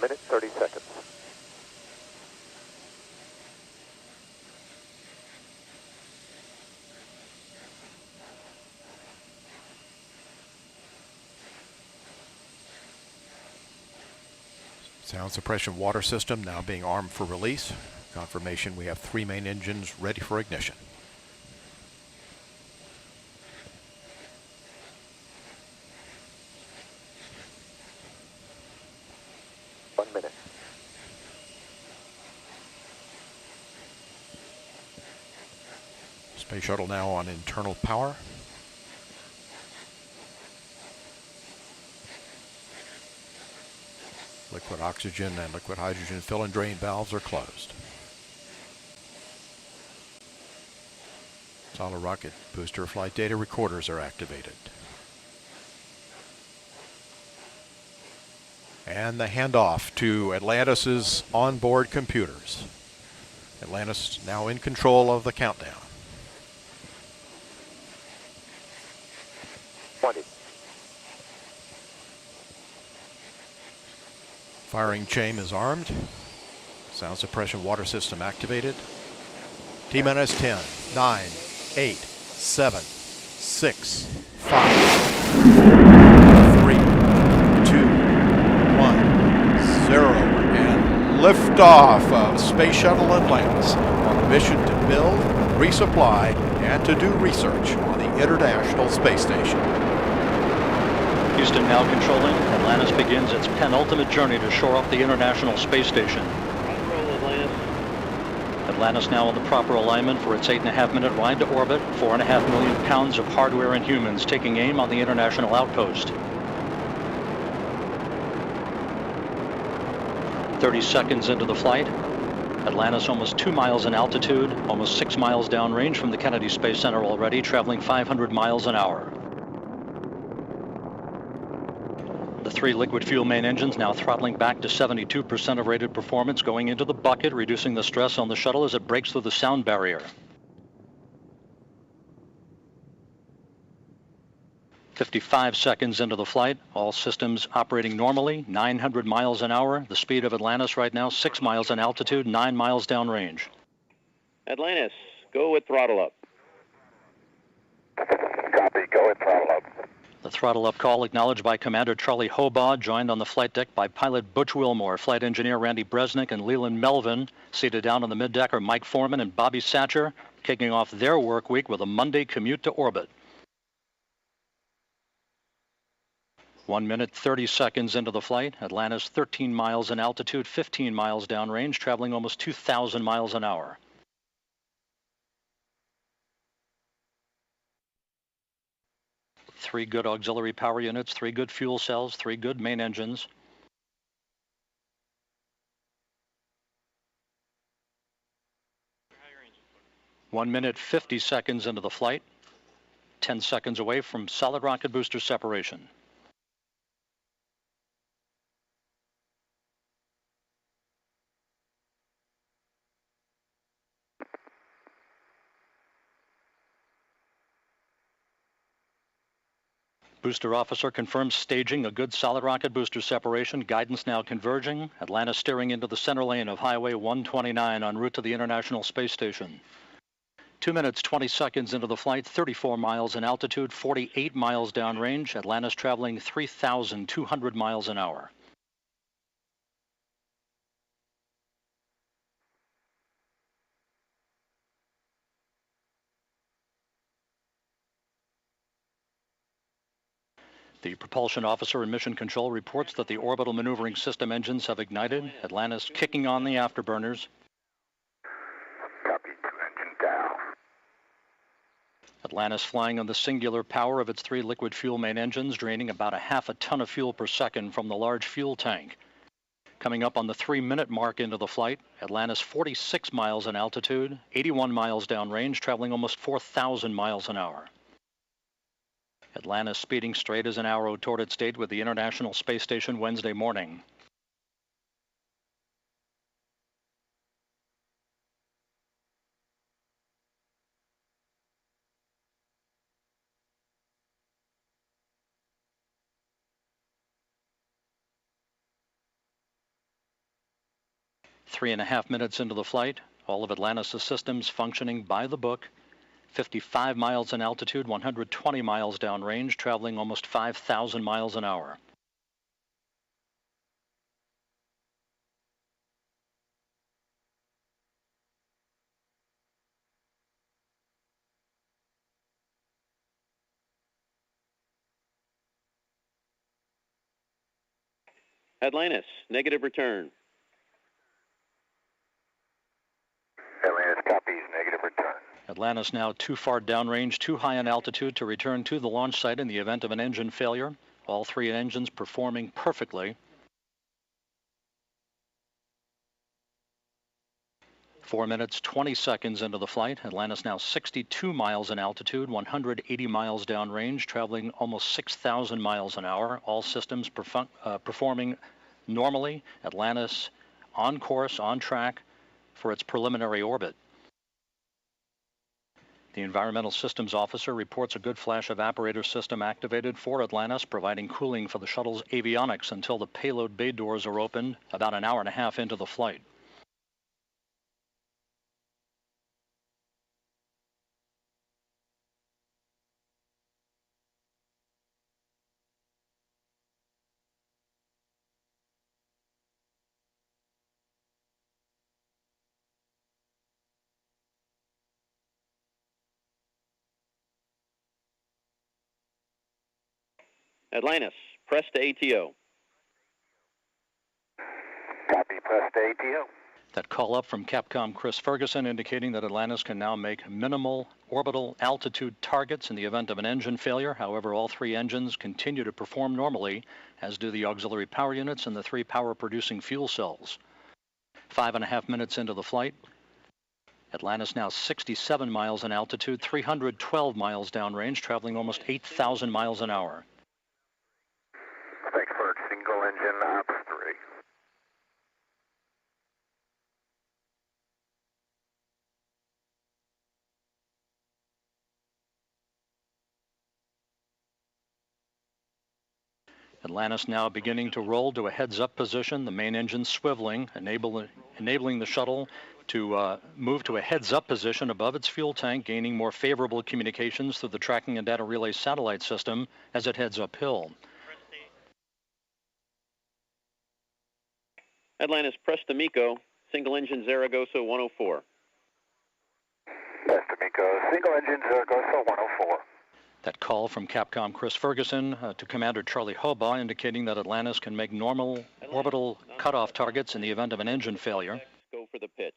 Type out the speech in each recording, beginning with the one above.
minute, 30 seconds. Sound suppression water system now being armed for release. Confirmation we have 3 main engines ready for ignition. Space shuttle now on internal power. Liquid oxygen and liquid hydrogen fill and drain valves are closed. Solid rocket booster flight data recorders are activated. And the handoff to Atlantis' onboard computers. Atlantis now in control of the countdown. 20. Firing chain is armed. Sound suppression water system activated. T-minus 10, 9, 8, 7, 6, 5, 3, 2, 1, 0. And liftoff of Space Shuttle Atlantis on a mission to build, resupply, and to do research on the International Space Station. Houston now controlling. Atlantis begins its penultimate journey to shore up the International Space Station. Atlantis now on the proper alignment for its 8.5-minute ride to orbit. 4.5 million pounds of hardware and humans taking aim on the International Outpost. 30 seconds into the flight. Atlantis almost 2 miles in altitude, almost 6 miles downrange from the Kennedy Space Center already, traveling 500 miles an hour. The 3 liquid fuel main engines now throttling back to 72% of rated performance, going into the bucket, reducing the stress on the shuttle as it breaks through the sound barrier. 55 seconds into the flight, all systems operating normally, 900 miles an hour. The speed of Atlantis right now, 6 miles in altitude, 9 miles downrange. Atlantis, go with throttle up. Copy, go with throttle up. The throttle up call acknowledged by Commander Charlie Hobaugh, joined on the flight deck by pilot Butch Wilmore, flight engineer Randy Bresnick, and Leland Melvin. Seated down on the middeck are Mike Foreman and Bobby Satcher, kicking off their work week with a Monday commute to orbit. 1 minute, 30 seconds into the flight. Atlantis 13 miles in altitude, 15 miles downrange, traveling almost 2,000 miles an hour. Three good auxiliary power units, 3 good fuel cells, 3 good main engines. One minute, 50 seconds into the flight. 10 seconds away from solid rocket booster separation. Booster officer confirms staging a good solid rocket booster separation. Guidance now converging. Atlantis steering into the center lane of Highway 129 en route to the International Space Station. 2 minutes, 20 seconds into the flight, 34 miles in altitude, 48 miles downrange. Atlantis traveling 3,200 miles an hour. The propulsion officer in mission control reports that the orbital maneuvering system engines have ignited. Atlantis kicking on the afterburners. Copy, 2 engine down. Atlantis flying on the singular power of its 3 liquid fuel main engines, draining about 0.5 ton of fuel per second from the large fuel tank. Coming up on the 3-minute mark into the flight, Atlantis 46 miles in altitude, 81 miles downrange, traveling almost 4,000 miles an hour. Atlantis speeding straight as an arrow toward its date with the International Space Station Wednesday morning. 3.5 minutes into the flight, all of Atlantis' systems functioning by the book. 55 miles in altitude, 120 miles downrange, traveling almost 5,000 miles an hour. Atlantis, negative return. Atlantis copies, negative return. Atlantis now too far downrange, too high in altitude to return to the launch site in the event of an engine failure. All three engines performing perfectly. 4 minutes, 20 seconds into the flight. Atlantis now 62 miles in altitude, 180 miles downrange, traveling almost 6,000 miles an hour. All systems performing normally. Atlantis on course, on track for its preliminary orbit. The Environmental Systems Officer reports a good flash evaporator system activated for Atlantis, providing cooling for the shuttle's avionics until the payload bay doors are opened about an hour and a half into the flight. Atlantis, press to ATO. Copy, press to ATO. That call up from Capcom Chris Ferguson indicating that Atlantis can now make minimal orbital altitude targets in the event of an engine failure. However, all three engines continue to perform normally, as do the auxiliary power units and the three power-producing fuel cells. 5.5 minutes into the flight, Atlantis now 67 miles in altitude, 312 miles downrange, traveling almost 8,000 miles an hour. Frankfurt, single engine ops 3. Atlantis now beginning to roll to a heads-up position, the main engine swiveling, enabling the shuttle to move to a heads-up position above its fuel tank, gaining more favorable communications through the tracking and data relay satellite system as it heads uphill. Atlantis, press to MECO, single engine Zaragoza 104. Press to MECO, single engine Zaragoza 104. That call from Capcom Chris Ferguson to Commander Charlie Hobaugh indicating that Atlantis can make normal orbital cutoff targets in the event of an engine failure. Go for the pitch.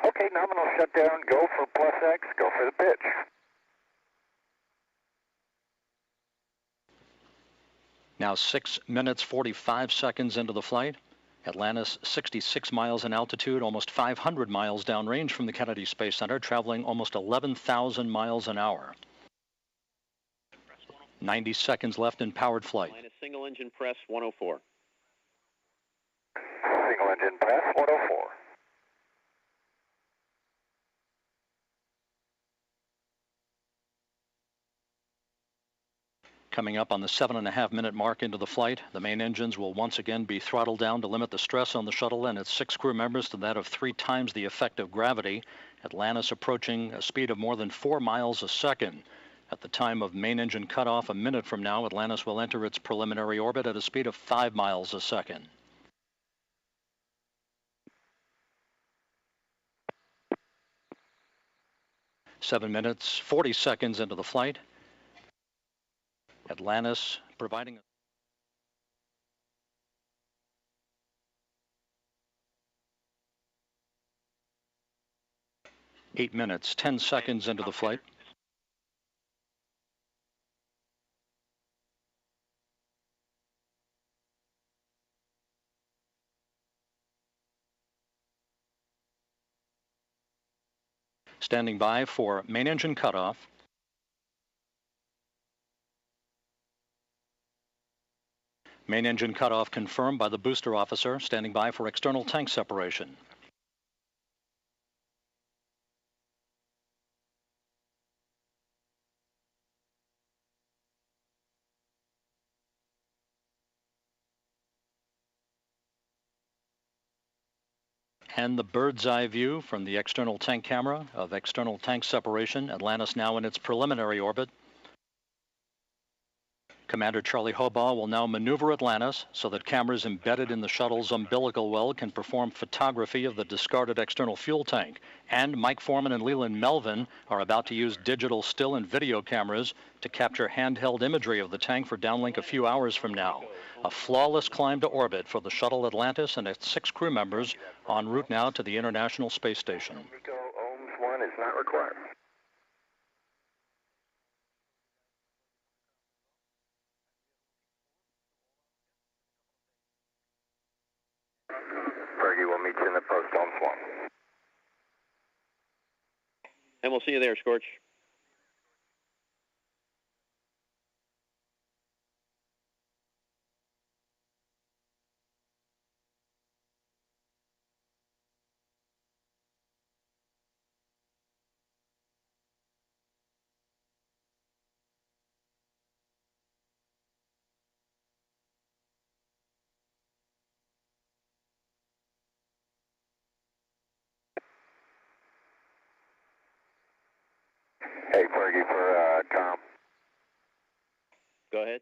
Okay, nominal shutdown, go for plus X, go for the pitch. Now 6 minutes, 45 seconds into the flight. Atlantis 66 miles in altitude, almost 500 miles downrange from the Kennedy Space Center, traveling almost 11,000 miles an hour. 90 seconds left in powered flight. Atlantis, single engine press 104. Single engine press 104. Coming up on the 7.5 minute mark into the flight, the main engines will once again be throttled down to limit the stress on the shuttle and its 6 crew members to that of 3 times the effect of gravity. Atlantis approaching a speed of more than 4 miles a second. At the time of main engine cutoff, a minute from now, Atlantis will enter its preliminary orbit at a speed of 5 miles a second. Seven minutes, 40 seconds into the flight. Atlantis providing 8 minutes, 10 seconds into the flight. Standing by for main engine cutoff. Main engine cutoff confirmed by the booster officer, standing by for external tank separation. and the bird's eye view from the external tank camera of external tank separation. Atlantis now in its preliminary orbit. Commander Charlie Hobaugh will now maneuver Atlantis so that cameras embedded in the shuttle's umbilical well can perform photography of the discarded external fuel tank. And Mike Foreman and Leland Melvin are about to use digital still and video cameras to capture handheld imagery of the tank for downlink a few hours from now. A flawless climb to orbit for the shuttle Atlantis and its 6 crew members en route now to the International Space Station. Nico, ohms 1 is not required. Fergie, we'll meet you in the post, ohms 1. And we'll see you there, Scorch. Hey, Fergie, for Tom. Go ahead.